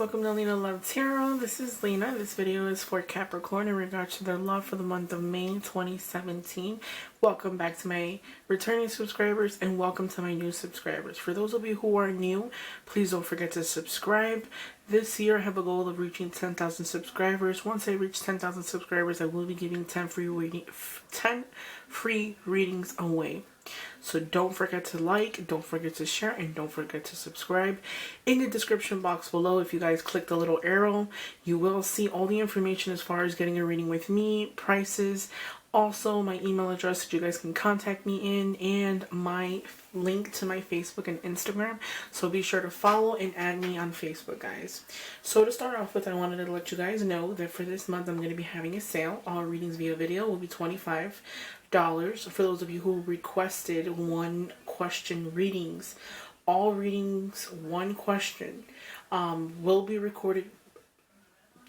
welcome to Lina Love Tarot. This is Lina. This video is for Capricorn in regards to their love for the month of May 2017. Welcome back to my returning subscribers and welcome to my new subscribers. For those of you who are new, please don't forget to subscribe. This year I have a goal of reaching 10,000 subscribers. Once I reach 10,000 subscribers, I will be giving 10 free readings away. So don't forget to like, don't forget to share, and don't forget to subscribe. In the description box below, if you guys click the little arrow, you will see all the information as far as getting a reading with me, prices, also my email address that you guys can contact me in, and my link to my Facebook and Instagram. So be sure to follow and add me on Facebook, guys. So to start off with, I wanted to let you guys know that for this month I'm going to be having a sale. All readings via video will be $25. For those of you who requested one question readings, all readings, one question, will be recorded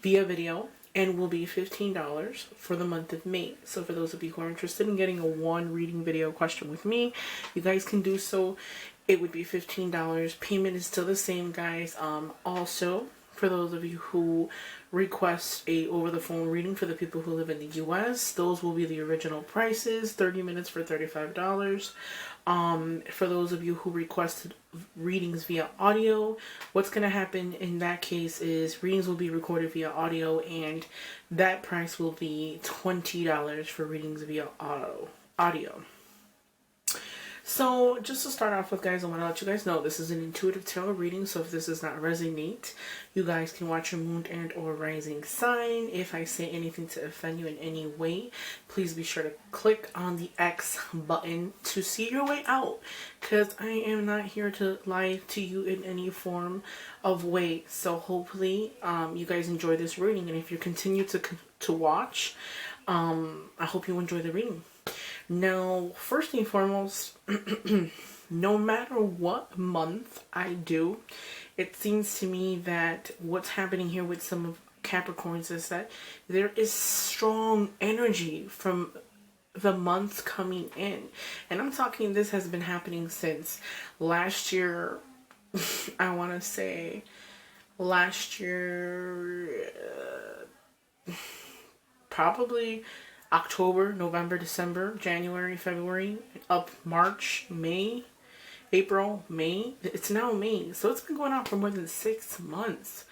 via video and will be $15 for the month of May. So for those of you who are interested in getting a one reading video question with me, you guys can do so. It would be $15. Payment is still the same, guys. Also, for those of you who request a over-the-phone reading for the people who live in the US, those will be the original prices, 30 minutes for $35. For those of you who requested readings via audio, what's going to happen in that case is readings will be recorded via audio, and that price will be $20 for readings via audio. So just to start off with, guys, I want to let you guys know this is an intuitive tarot reading. So if this does not resonate, you guys can watch your moon and or rising sign. If I say anything to offend you in any way, please be sure to click on the X button to see your way out, because I am not here to lie to you in any form of way. So hopefully you guys enjoy this reading, and if you continue to watch, I hope you enjoy the reading. Now, first and foremost, no matter what month I do, it seems to me that what's happening here with some of Capricorns is that there is strong energy from the months coming in. And I'm talking, this has been happening since last year. I want to say last year, probably October, November, December, January, February, up March, May, April, May. It's now May. So it's been going on for more than 6 months.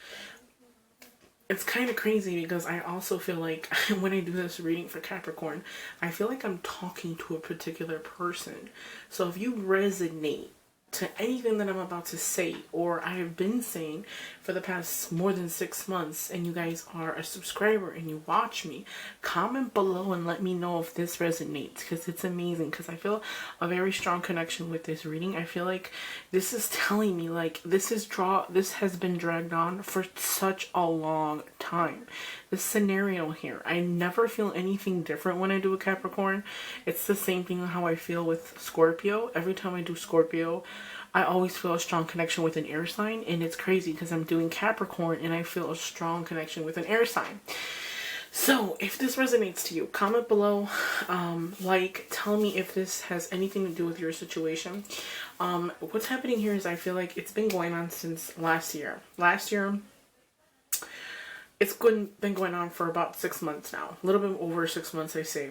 It's kind of crazy because I also feel like when I do this reading for Capricorn, I feel like I'm talking to a particular person. So if you resonate to anything that I'm about to say, or I have been saying for the past more than 6 months, and you guys are a subscriber and you watch me, comment below and let me know if this resonates, because it's amazing, because I feel a very strong connection with this reading. I feel like this is telling me like this has been dragged on for such a long time. This scenario here, I never feel anything different when I do a Capricorn. It's the same thing how I feel with Scorpio. Every time I do Scorpio, I always feel a strong connection with an air sign, and it's crazy because I'm doing Capricorn and I feel a strong connection with an air sign. So if this resonates to you, comment below, tell me if this has anything to do with your situation. What's happening here is I feel like it's been going on since last year. It's been going on for about 6 months now. A little bit over 6 months, I say.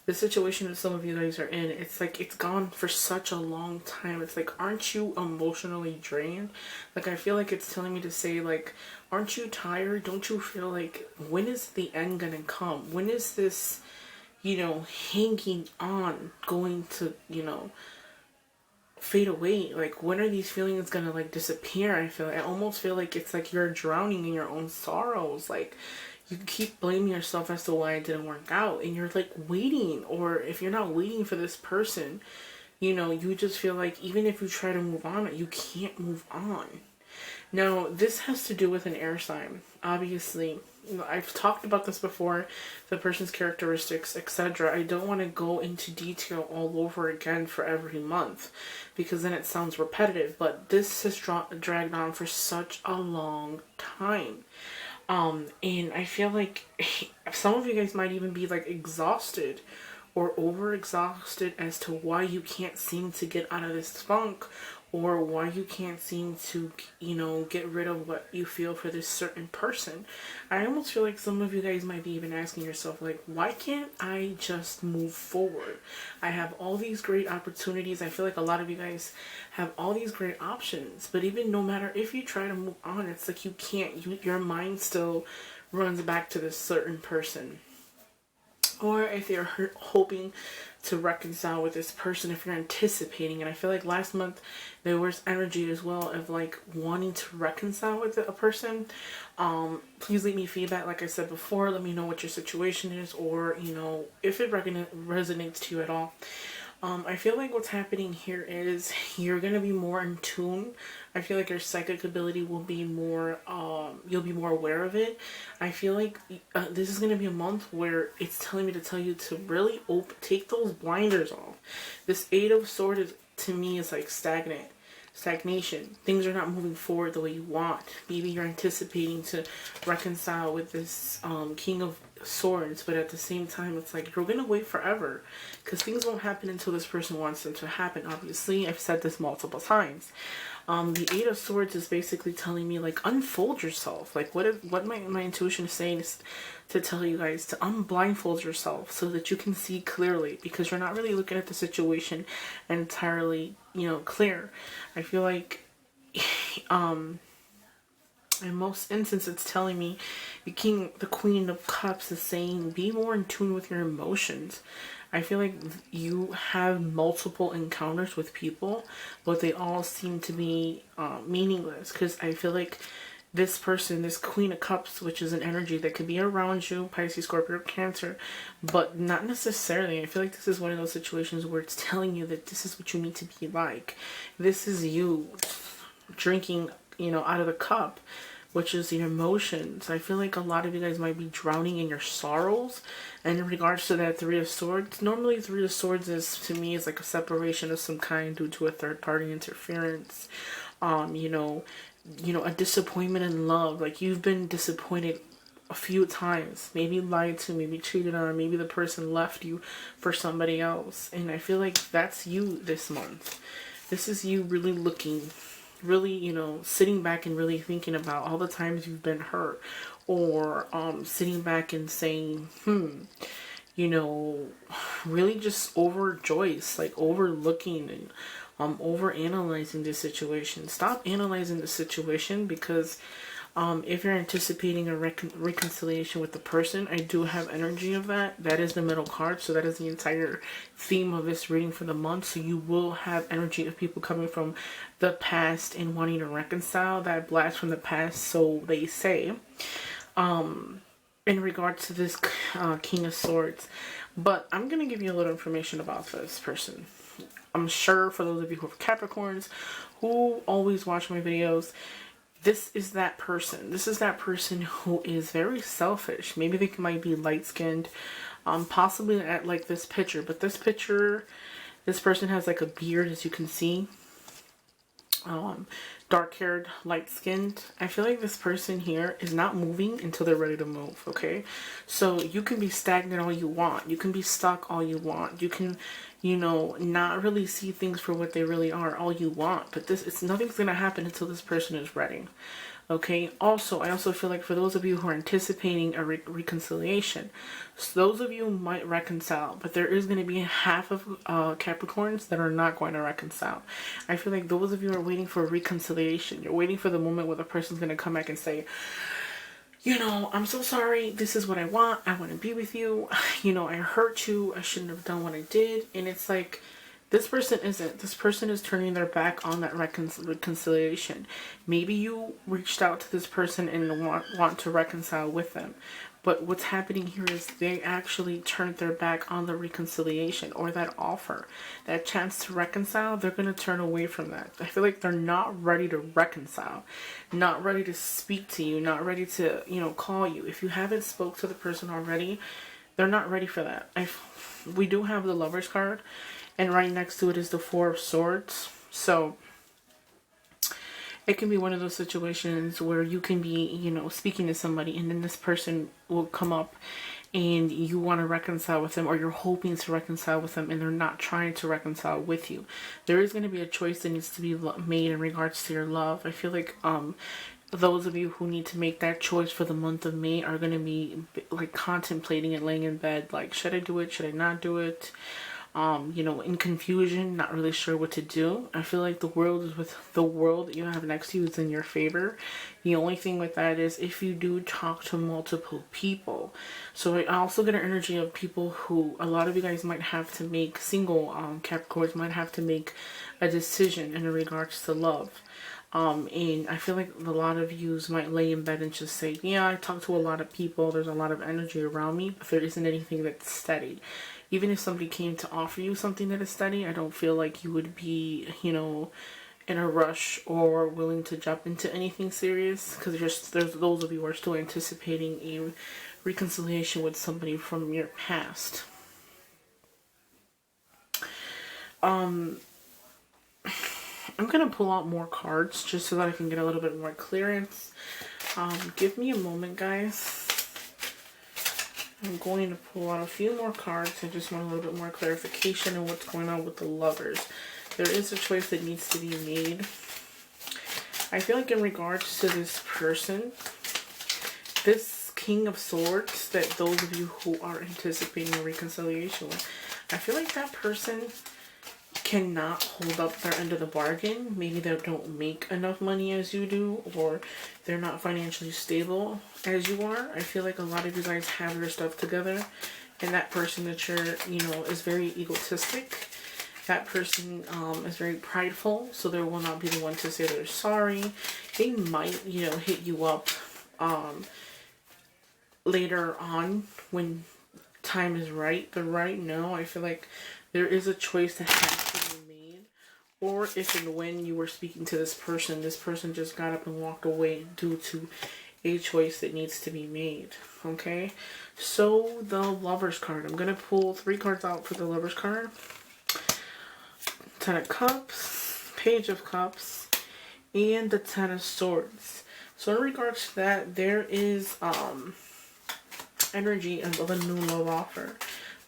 The situation that some of you guys are in, it's like it's gone for such a long time. It's like, aren't you emotionally drained? Like, I feel like it's telling me to say, like, aren't you tired? Don't you feel like, when is the end gonna come? When is this, hanging on going to, fade away? Like, when are these feelings gonna like disappear? I almost feel like it's like you're drowning in your own sorrows. Like, you keep blaming yourself as to why it didn't work out, and you're like waiting, or if you're not waiting for this person, you just feel like even if you try to move on, you can't move on. Now, this has to do with an air sign. Obviously, I've talked about this before, the person's characteristics, etc. I don't want to go into detail all over again for every month, because then it sounds repetitive, but this has dragged on for such a long time. And I feel like some of you guys might even be like exhausted or over exhausted as to why you can't seem to get out of this funk, or why you can't seem to, you know, get rid of what you feel for this certain person. I almost feel like some of you guys might be even asking yourself, like, why can't I just move forward? I have all these great opportunities. I feel like a lot of you guys have all these great options, but even no matter if you try to move on, it's like you can't. Your mind still runs back to this certain person. Or if you're hoping to reconcile with this person, if you're anticipating, and I feel like last month there was energy as well of like wanting to reconcile with a person. Please leave me feedback. Like I said before, let me know what your situation is, or you know, if it resonates to you at all. I feel like what's happening here is you're going to be more in tune. I feel like your psychic ability will be more, you'll be more aware of it. I feel like this is going to be a month where it's telling me to tell you to really take those blinders off. This Eight of Swords is, to me, is like stagnation. Things are not moving forward the way you want. Maybe you're anticipating to reconcile with this King of Swords, but at the same time it's like you're gonna wait forever because things won't happen until this person wants them to happen. Obviously, I've said this multiple times. The Eight of Swords is basically telling me like unfold yourself. Like what my intuition is saying is to tell you guys to unblindfold yourself so that you can see clearly, because you're not really looking at the situation entirely, you know, clear. I feel like in most instances, it's telling me the Queen of Cups is saying, be more in tune with your emotions. I feel like you have multiple encounters with people, but they all seem to be meaningless. Because I feel like this person, this Queen of Cups, which is an energy that could be around you, Pisces, Scorpio, Cancer, but not necessarily. I feel like this is one of those situations where it's telling you that this is what you need to be like. This is you drinking, you know, out of the cup, which is your emotions. I feel like a lot of you guys might be drowning in your sorrows. And in regards to that Three of Swords, normally Three of Swords is, to me, is like a separation of some kind due to a third party interference. You know, a disappointment in love. Like you've been disappointed a few times, maybe lied to, maybe cheated on, maybe the person left you for somebody else. And I feel like that's you this month. This is you really looking, really, you know, sitting back and really thinking about all the times you've been hurt, or sitting back and saying, you know, really just overjoyous, like overlooking and over analyzing the situation. Stop analyzing the situation, because if you're anticipating a reconciliation with the person, I do have energy of that. That is the middle card, so that is the entire theme of this reading for the month. So you will have energy of people coming from the past and wanting to reconcile. That blast from the past, so they say, in regards to this King of Swords. But I'm going to give you a little information about this person. I'm sure for those of you who are Capricorns, who always watch my videos, this is that person. This is that person who is very selfish. Maybe they might be light-skinned, possibly at like this picture. But this picture, this person has like a beard, as you can see. Dark-haired, light-skinned. I feel like this person here is not moving until they're ready to move, okay? So you can be stagnant all you want. You can be stuck all you want. You can, you know, not really see things for what they really are all you want. But nothing's going to happen until this person is ready. Okay, also, I also feel like for those of you who are anticipating a reconciliation, so those of you might reconcile, but there is going to be half of Capricorns that are not going to reconcile. I feel like those of you are waiting for a reconciliation. You're waiting for the moment where the person's going to come back and say, you know, I'm so sorry, this is what I want to be with you, you know, I hurt you, I shouldn't have done what I did. And it's like, this person isn't. This person is turning their back on that reconciliation. Maybe you reached out to this person and want to reconcile with them. But what's happening here is they actually turned their back on the reconciliation, or that offer. That chance to reconcile, they're going to turn away from that. I feel like they're not ready to reconcile. Not ready to speak to you. Not ready to, you know, call you. If you haven't spoke to the person already, they're not ready for that. We do have the Lover's card. And right next to it is the Four of Swords. So it can be one of those situations where you can be, you know, speaking to somebody, and then this person will come up and you want to reconcile with them, or you're hoping to reconcile with them and they're not trying to reconcile with you. There is going to be a choice that needs to be made in regards to your love. I feel like those of you who need to make that choice for the month of May are going to be like contemplating and laying in bed like, should I do it, should I not do it? You know, in confusion, not really sure what to do. I feel like the world that you have next to you is in your favor. The only thing with that is if you do talk to multiple people. So I also get an energy of people who, a lot of you guys might have to make, single Capricorns might have to make a decision in regards to love. And I feel like a lot of yous might lay in bed and just say, yeah, I talk to a lot of people, there's a lot of energy around me, but there isn't anything that's steady. Even if somebody came to offer you something that is steady, I don't feel like you would be, you know, in a rush or willing to jump into anything serious, because there's those of you who are still anticipating a reconciliation with somebody from your past. I'm going to pull out more cards just so that I can get a little bit more clearance. Give me a moment, guys. I'm going to pull out a few more cards. I just want a little bit more clarification on what's going on with the Lovers. There is a choice that needs to be made. I feel like in regards to this person, this King of Swords, that those of you who are anticipating a reconciliation with, I feel like that person cannot hold up their end of the bargain. Maybe they don't make enough money as you do, or they're not financially stable as you are. I feel like a lot of you guys have your stuff together, and that person that you're, you know, is very egotistic. That person is very prideful, so they will not be the one to say they're sorry. They might, you know, hit you up later on when time is right. But right now, I feel like there is a choice that has to be made. Or if and when you were speaking to this person just got up and walked away due to a choice that needs to be made. Okay? So, the Lovers card. I'm going to pull 3 cards out for the Lovers card. 10 of Cups, Page of Cups, and the 10 of Swords. So, in regards to that, there is energy of a new love offer.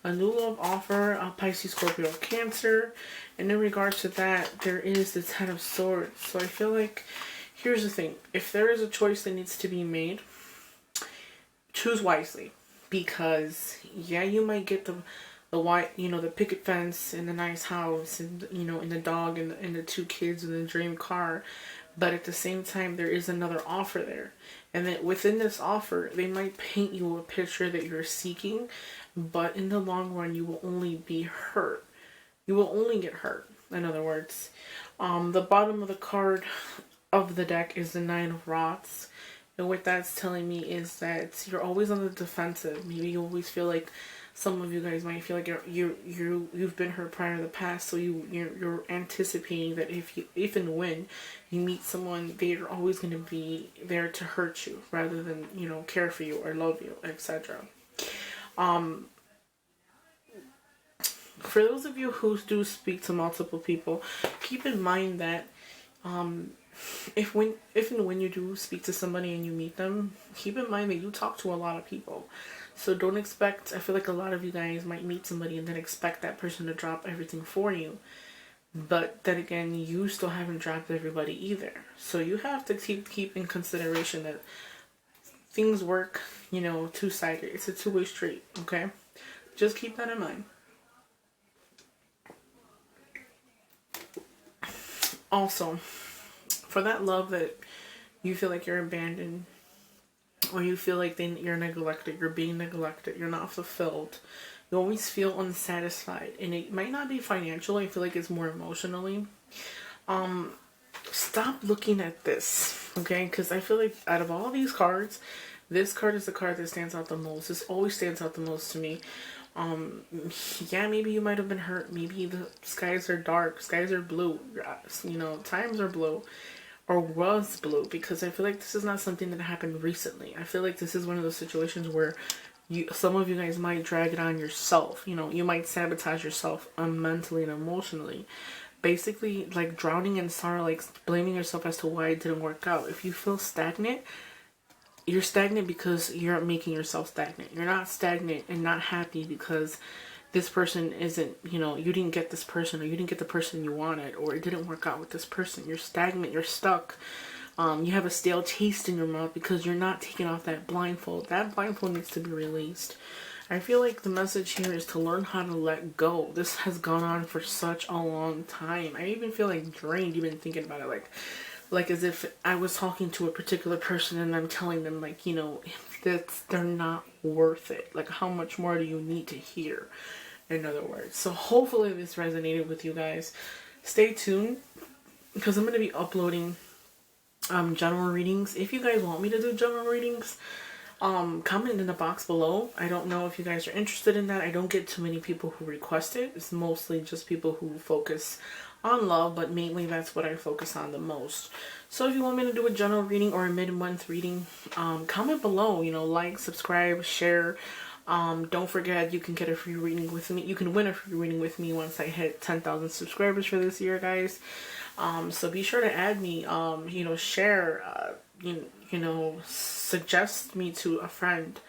A new love offer, Pisces, Scorpio, Cancer. And in regards to that, there is the 10 of Swords. So I feel like, here's the thing. If there is a choice that needs to be made, choose wisely. Because, yeah, you might get the white, you know, the picket fence and the nice house and, you know, and the dog and the 2 kids and the dream car. But at the same time, there is another offer there. And that within this offer, they might paint you a picture that you're seeking, but in the long run, you will only be hurt. You will only get hurt, in other words. The bottom of the card of the deck is the 9 of Rods. And what that's telling me is that you're always on the defensive. Maybe you always feel like, some of you guys might feel like you've been hurt prior in the past, so you're anticipating that if and when you meet someone, they're always going to be there to hurt you rather than, you know, care for you or love you, etc. For those of you who do speak to multiple people, keep in mind that if and when you do speak to somebody and you meet them, keep in mind that you talk to a lot of people. So don't expect, I feel like a lot of you guys might meet somebody and then expect that person to drop everything for you. But then again, you still haven't dropped everybody either. So you have to keep in consideration that things work, you know, two-sided. It's a two-way street, okay? Just keep that in mind. Also, for that love that you feel like you're abandoned, or you feel like you're neglected, you're being neglected, you're not fulfilled, you always feel unsatisfied, and it might not be financially, I feel like it's more emotionally. Stop looking at this, okay? Because I feel like out of all these cards, this card is the card that stands out the most. This always stands out the most to me. Yeah, maybe you might have been hurt, maybe the skies are dark, skies are blue, you know, times are blue, or was blue, because I feel like this is not something that happened recently. I feel like this is one of those situations where some of you guys might drag it on yourself. You know, you might sabotage yourself mentally and emotionally. Basically, like drowning in sorrow, like blaming yourself as to why it didn't work out. If you feel stagnant, you're stagnant because you're making yourself stagnant. You're not stagnant and not happy because this person isn't, you know, you didn't get this person, or you didn't get the person you wanted, or it didn't work out with this person. You're stagnant, you're stuck. You have a stale taste in your mouth because you're not taking off that blindfold. That blindfold needs to be released. I feel like the message here is to learn how to let go. This has gone on for such a long time. I even feel like drained even thinking about it. Like as if I was talking to a particular person and I'm telling them, like, you know, that they're not worth it. Like, how much more do you need to hear? In other words. So hopefully this resonated with you guys. Stay tuned because I'm going to be uploading general readings. If you guys want me to do general readings, comment in the box below. I don't know if you guys are interested in that. I don't get too many people who request it. It's mostly just people who focus on love, but mainly that's what I focus on the most. So if you want me to do a general reading or a mid-month reading, comment below. You know, like, subscribe, share. Don't forget, you can get a free reading with me. You can win a free reading with me once I hit 10,000 subscribers for this year, guys. So be sure to add me, you know, share, you know, suggest me to a friend,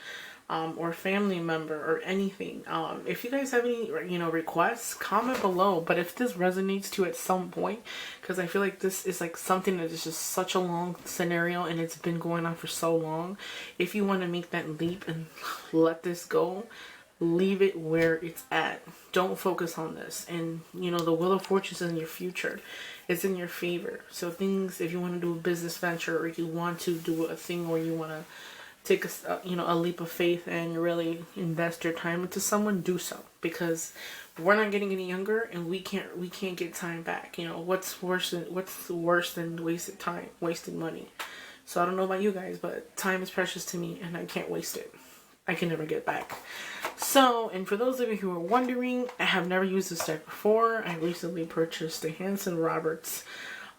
or family member or anything. If you guys have any, you know, requests, comment below. But if this resonates to you at some point, because I feel like this is like something that is just such a long scenario and it's been going on for so long. If you want to make that leap and let this go, leave it where it's at. Don't focus on this. And, you know, the Wheel of Fortune is in your future. It's in your favor. So things, if you want to do a business venture, or you want to do a thing where you want to take a, you know, a leap of faith and really invest your time into someone, do so, because we're not getting any younger and we can't get time back. You know, what's worse than wasted time, wasted money. So I don't know about you guys, but time is precious to me and I can't waste it. I can never get back. So, and for those of you who are wondering, I have never used this deck before. I recently purchased the Hanson Roberts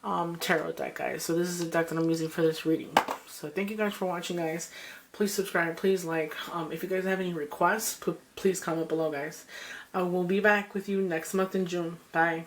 tarot deck, guys. So this is the deck that I'm using for this reading. So thank you guys for watching, guys. Please subscribe, please like. If you guys have any requests, please comment below, guys. I will be back with you next month in June. Bye.